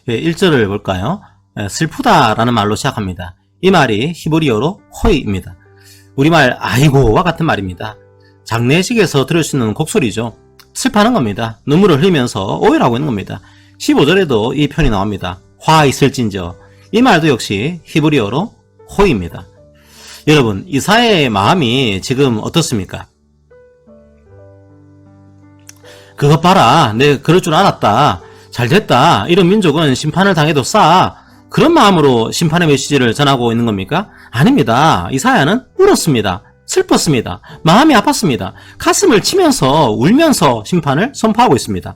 1절을 볼까요? 슬프다라는 말로 시작합니다. 이 말이 히브리어로 호이입니다. 우리말 아이고와 같은 말입니다. 장례식에서 들을 수 있는 곡소리죠. 슬퍼하는 겁니다. 눈물을 흘리면서 오열하고 있는 겁니다. 15절에도 이 편이 나옵니다. 화 있을진저. 이 말도 역시 히브리어로 호이입니다. 여러분, 이사야의 마음이 지금 어떻습니까? 그것 봐라, 내가 그럴 줄 알았다, 잘됐다, 이런 민족은 심판을 당해도 싸, 그런 마음으로 심판의 메시지를 전하고 있는 겁니까? 아닙니다. 이사야는 울었습니다. 슬펐습니다. 마음이 아팠습니다. 가슴을 치면서 울면서 심판을 선포하고 있습니다.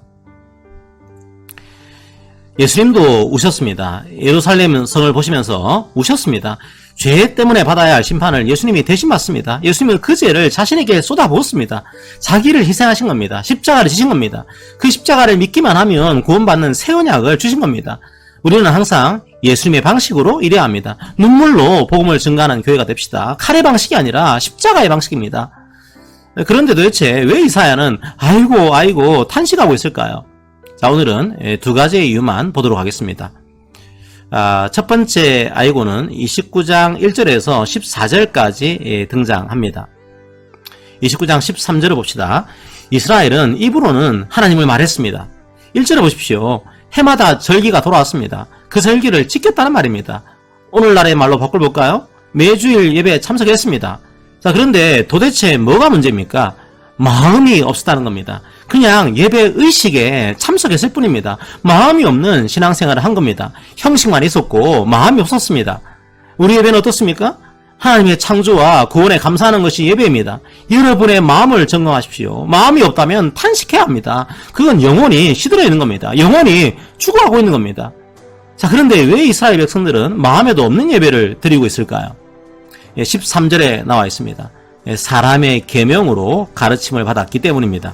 예수님도 우셨습니다. 예루살렘 성을 보시면서 우셨습니다. 죄 때문에 받아야 할 심판을 예수님이 대신 받습니다. 예수님은 그 죄를 자신에게 쏟아부었습니다. 자기를 희생하신 겁니다. 십자가를 지신 겁니다. 그 십자가를 믿기만 하면 구원받는 새 언약을 주신 겁니다. 우리는 항상 예수님의 방식으로 일해야 합니다. 눈물로 복음을 증가하는 교회가 됩시다. 칼의 방식이 아니라 십자가의 방식입니다. 그런데 도대체 왜 이사야는 아이고 탄식하고 있을까요? 자, 오늘은 두 가지의 이유만 보도록 하겠습니다. 첫 번째 아이고는 29장 1절에서 14절까지 등장합니다. 29장 13절을 봅시다. 이스라엘은 입으로는 하나님을 말했습니다. 1절을 보십시오. 해마다 절기가 돌아왔습니다. 그 절기를 지켰다는 말입니다. 오늘날의 말로 바꿔볼까요? 매주일 예배에 참석했습니다. 자, 그런데 도대체 뭐가 문제입니까? 마음이 없었다는 겁니다. 그냥 예배 의식에 참석했을 뿐입니다. 마음이 없는 신앙생활을 한 겁니다. 형식만 있었고 마음이 없었습니다. 우리 예배는 어떻습니까? 하나님의 창조와 구원에 감사하는 것이 예배입니다. 여러분의 마음을 점검하십시오. 마음이 없다면 탄식해야 합니다. 그건 영혼이 시들어 있는 겁니다. 영혼이 죽어가고 있는 겁니다. 자, 그런데 왜 이스라엘 백성들은 마음에도 없는 예배를 드리고 있을까요? 13절에 나와 있습니다. 사람의 계명으로 가르침을 받았기 때문입니다.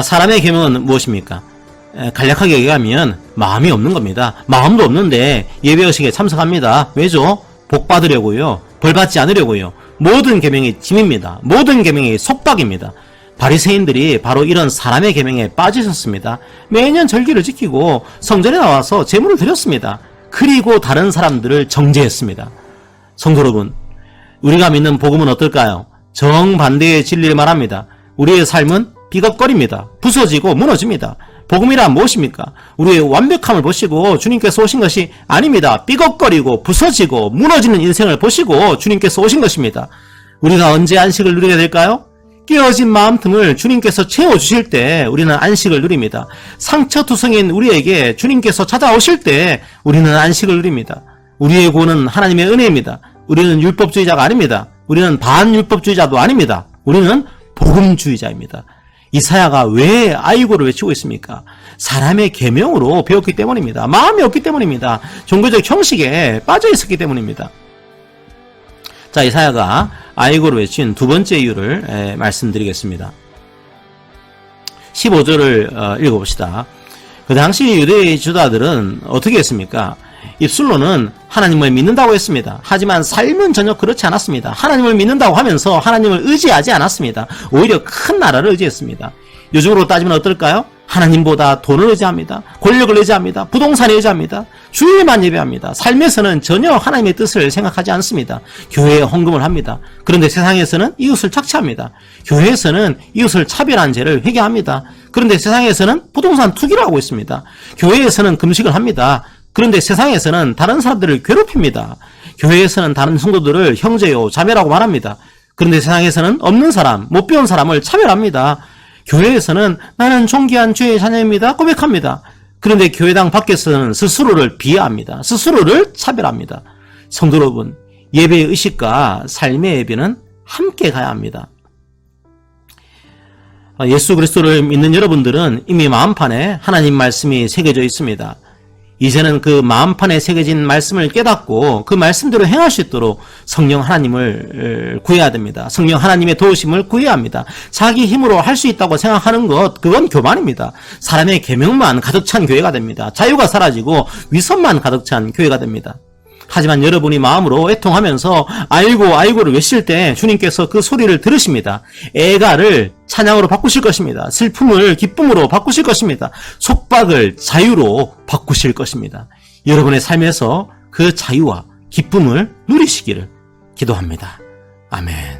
사람의 계명은 무엇입니까? 간략하게 얘기하면 마음이 없는 겁니다. 마음도 없는데 예배의식에 참석합니다. 왜죠? 복 받으려고요. 벌 받지 않으려고요. 모든 계명이 짐입니다. 모든 계명이 속박입니다. 바리새인들이 바로 이런 사람의 계명에 빠져 있었습니다. 매년 절기를 지키고 성전에 나와서 제물을 드렸습니다. 그리고 다른 사람들을 정죄했습니다. 성도 여러분, 우리가 믿는 복음은 어떨까요? 정반대의 진리를 말합니다. 우리의 삶은 비겁거립니다. 부서지고 무너집니다. 복음이란 무엇입니까? 우리의 완벽함을 보시고 주님께서 오신 것이 아닙니다. 삐걱거리고 부서지고 무너지는 인생을 보시고 주님께서 오신 것입니다. 우리가 언제 안식을 누리게 될까요? 깨어진 마음 틈을 주님께서 채워주실 때 우리는 안식을 누립니다. 상처투성인 우리에게 주님께서 찾아오실 때 우리는 안식을 누립니다. 우리의 구원은 하나님의 은혜입니다. 우리는 율법주의자가 아닙니다. 우리는 반율법주의자도 아닙니다. 우리는 복음주의자입니다. 이사야가 왜 아이고를 외치고 있습니까? 사람의 계명으로 배웠기 때문입니다. 마음이 없기 때문입니다. 종교적 형식에 빠져 있었기 때문입니다. 자, 이사야가 아이고를 외친 두 번째 이유를 말씀드리겠습니다. 15절을 읽어봅시다. 그 당시 유대의 주다들은 어떻게 했습니까? 입술로는 하나님을 믿는다고 했습니다. 하지만 삶은 전혀 그렇지 않았습니다. 하나님을 믿는다고 하면서 하나님을 의지하지 않았습니다. 오히려 큰 나라를 의지했습니다. 요즘으로 따지면 어떨까요? 하나님보다 돈을 의지합니다. 권력을 의지합니다. 부동산에 의지합니다. 주일만 예배합니다. 삶에서는 전혀 하나님의 뜻을 생각하지 않습니다. 교회에 헌금을 합니다. 그런데 세상에서는 이웃을 착취합니다. 교회에서는 이웃을 차별한 죄를 회개합니다. 그런데 세상에서는 부동산 투기를 하고 있습니다. 교회에서는 금식을 합니다. 그런데 세상에서는 다른 사람들을 괴롭힙니다. 교회에서는 다른 성도들을 형제요, 자매라고 말합니다. 그런데 세상에서는 없는 사람, 못 배운 사람을 차별합니다. 교회에서는 나는 존귀한 주의 자녀입니다 고백합니다. 그런데 교회당 밖에서는 스스로를 비하합니다. 스스로를 차별합니다. 성도 여러분, 예배의 의식과 삶의 예배는 함께 가야 합니다. 예수 그리스도를 믿는 여러분들은 이미 마음판에 하나님 말씀이 새겨져 있습니다. 이제는 그 마음판에 새겨진 말씀을 깨닫고 그 말씀대로 행할 수 있도록 성령 하나님을 구해야 됩니다. 성령 하나님의 도우심을 구해야 합니다. 자기 힘으로 할 수 있다고 생각하는 것, 그건 교만입니다. 사람의 계명만 가득 찬 교회가 됩니다. 자유가 사라지고 위선만 가득 찬 교회가 됩니다. 하지만 여러분이 마음으로 애통하면서 아이고 아이고를 외칠 때 주님께서 그 소리를 들으십니다. 애가를 찬양으로 바꾸실 것입니다. 슬픔을 기쁨으로 바꾸실 것입니다. 속박을 자유로 바꾸실 것입니다. 여러분의 삶에서 그 자유와 기쁨을 누리시기를 기도합니다. 아멘.